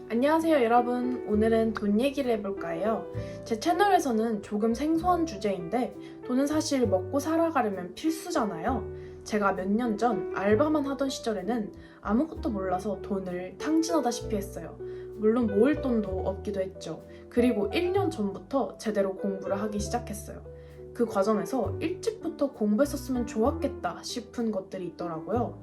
안녕하세요 여러분. 오늘은 돈 얘기를 해볼까 해요. 제 채널에서는 조금 생소한 주제인데 돈은 사실 먹고 살아가려면 필수잖아요. 제가 몇 년 전 알바만 하던 시절에는 아무것도 몰라서 돈을 탕진하다시피 했어요. 물론 모을 돈도 없기도 했죠. 그리고 1년 전부터 제대로 공부를 하기 시작했어요. 그 과정에서 일찍부터 공부했었으면 좋았겠다 싶은 것들이 있더라고요.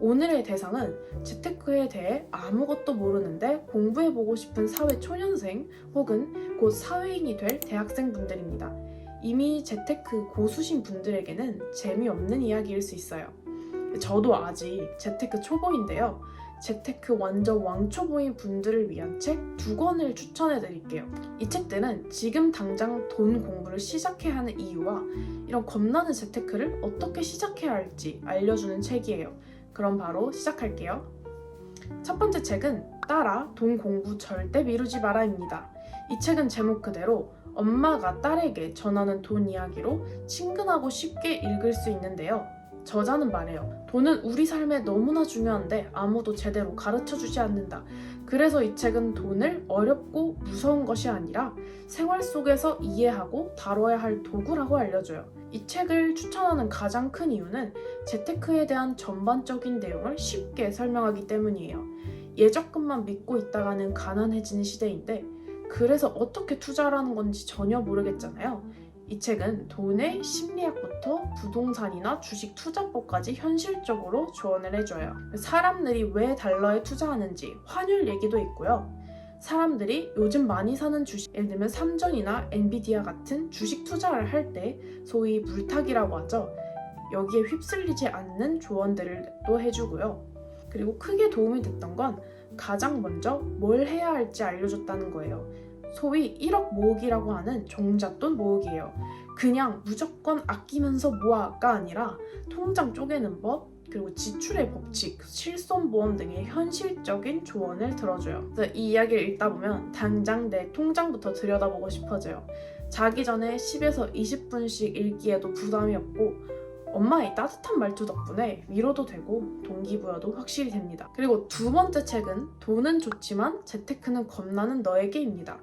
오늘의 대상은 재테크에 대해 아무것도 모르는데 공부해보고 싶은 사회 초년생 혹은 곧 사회인이 될 대학생분들입니다. 이미 재테크 고수신 분들에게는 재미없는 이야기일 수 있어요. 저도 아직 재테크 초보인데요. 재테크 완전 왕초보인 분들을 위한 책 2권을 추천해 드릴게요. 이 책들은 지금 당장 돈 공부를 시작해야 하는 이유와 이런 겁나는 재테크를 어떻게 시작해야 할지 알려주는 책이에요. 그럼 바로 시작할게요. 첫 번째 책은 딸아, 돈 공부 절대 미루지 마라입니다. 이 책은 제목 그대로 엄마가 딸에게 전하는 돈 이야기로 친근하고 쉽게 읽을 수 있는데요. 저자는 말해요. 돈은 우리 삶에 너무나 중요한데 아무도 제대로 가르쳐주지 않는다. 그래서 이 책은 돈을 어렵고 무서운 것이 아니라 생활 속에서 이해하고 다뤄야 할 도구라고 알려줘요. 이 책을 추천하는 가장 큰 이유는 재테크에 대한 전반적인 내용을 쉽게 설명하기 때문이에요. 예적금만 믿고 있다가는 가난해지는 시대인데 그래서 어떻게 투자를 하는 건지 전혀 모르겠잖아요. 이 책은 돈의 심리학부터 부동산이나 주식 투자법까지 현실적으로 조언을 해줘요. 사람들이 왜 달러에 투자하는지 환율 얘기도 있고요. 사람들이 요즘 많이 사는 주식, 예를 들면 삼성이나 엔비디아 같은 주식 투자를 할 때 소위 물타기라고 하죠. 여기에 휩쓸리지 않는 조언들을 또 해주고요. 그리고 크게 도움이 됐던 건 가장 먼저 뭘 해야 할지 알려줬다는 거예요. 소위 1억 모으기라고 하는 종잣돈 모으기예요. 그냥 무조건 아끼면서 모아가 아니라 통장 쪼개는 법, 그리고 지출의 법칙, 실손보험 등의 현실적인 조언을 들어줘요. 그래서 이 이야기를 읽다 보면 당장 내 통장부터 들여다보고 싶어져요. 자기 전에 10에서 20분씩 읽기에도 부담이 없고 엄마의 따뜻한 말투 덕분에 위로도 되고 동기부여도 확실히 됩니다. 그리고 두 번째 책은 돈은 좋지만 재테크는 겁나는 너에게입니다.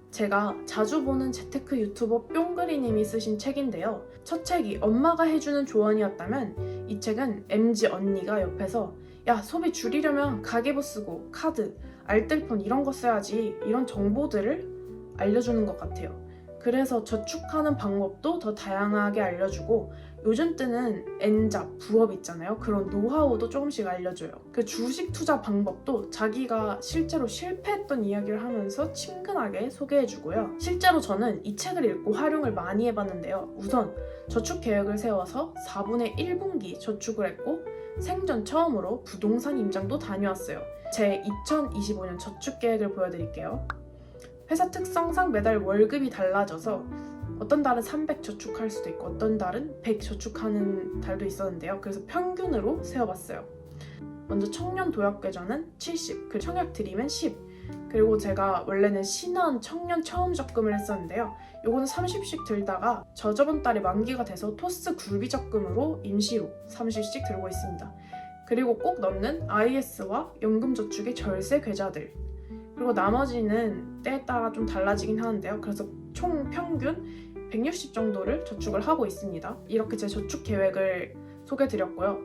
제가 자주 보는 재테크 유튜버 뿅그리님이 쓰신 책인데요. 첫 책이 엄마가 해주는 조언이었다면 이 책은 MG 언니가 옆에서 야, 소비 줄이려면 가계부 쓰고 카드, 알뜰폰 이런 거 써야지 이런 정보들을 알려주는 것 같아요. 그래서 저축하는 방법도 더 다양하게 알려주고 요즘 때는 N잡, 부업 있잖아요. 그런 노하우도 조금씩 알려줘요. 그 주식 투자 방법도 자기가 실제로 실패했던 이야기를 하면서 친근하게 소개해주고요. 실제로 저는 이 책을 읽고 활용을 많이 해봤는데요. 우선 저축 계획을 세워서 4분의 1분기 저축을 했고 생전 처음으로 부동산 임장도 다녀왔어요. 제 2025년 저축 계획을 보여드릴게요. 회사 특성상 매달 월급이 달라져서 어떤 달은 300 저축할 수도 있고 어떤 달은 100 저축하는 달도 있었는데요. 그래서 평균으로 세워봤어요. 먼저 청년 도약 계좌는 70, 그리고 청약 드림은 10, 그리고 제가 원래는 신한 청년 처음 적금을 했었는데요. 요거는 30씩 들다가 저번 달에 만기가 돼서 토스 굴비 적금으로 임시로 30씩 들고 있습니다. 그리고 꼭 넣는 IS와 연금저축의 절세 계좌들, 그리고 나머지는 때에 따라 좀 달라지긴 하는데요. 그래서 총 평균 160 정도를 저축을 하고 있습니다. 이렇게 제 저축 계획을 소개드렸고요.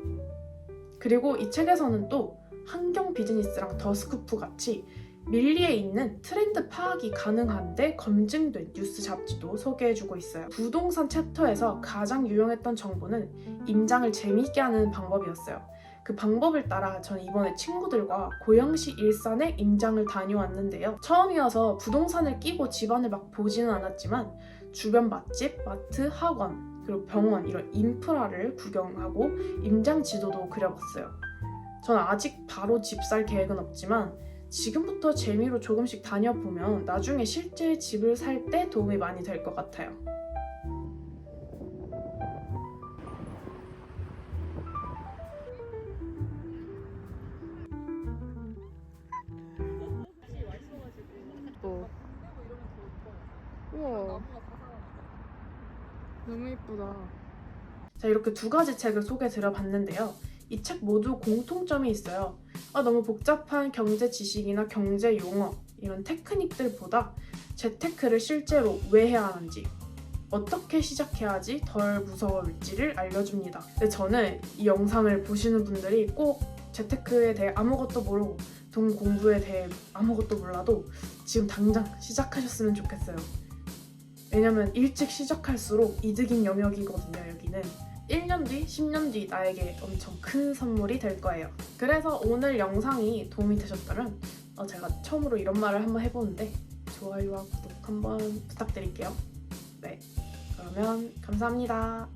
그리고 이 책에서는 또 환경 비즈니스랑 더스쿠프 같이 밀리에 있는 트렌드 파악이 가능한데 검증된 뉴스 잡지도 소개해주고 있어요. 부동산 챕터에서 가장 유용했던 정보는 임장을 재미있게 하는 방법이었어요. 그 방법을 따라 전 이번에 친구들과 고양시 일산에 임장을 다녀왔는데요. 처음이어서 부동산을 끼고 집안을 막 보지는 않았지만 주변 맛집, 마트, 학원, 그리고 병원 이런 인프라를 구경하고 임장 지도도 그려봤어요. 전 아직 바로 집 살 계획은 없지만 지금부터 재미로 조금씩 다녀보면 나중에 실제 집을 살 때 도움이 많이 될 것 같아요. 우와, 너무 예쁘다. 자, 이렇게 두 가지 책을 소개드려봤는데요. 이 책 모두 공통점이 있어요. 너무 복잡한 경제 지식이나 경제 용어 이런 테크닉들보다 재테크를 실제로 왜 해야 하는지, 어떻게 시작해야지 덜 무서울지를 알려줍니다. 근데 저는 이 영상을 보시는 분들이 꼭 재테크에 대해 아무것도 모르고 돈 공부에 대해 아무것도 몰라도 지금 당장 시작하셨으면 좋겠어요. 왜냐면 일찍 시작할수록 이득인 영역이거든요, 여기는. 1년 뒤, 10년 뒤 나에게 엄청 큰 선물이 될 거예요. 그래서 오늘 영상이 도움이 되셨다면 제가 처음으로 이런 말을 한번 해보는데 좋아요와 구독 한번 부탁드릴게요. 네, 그러면 감사합니다.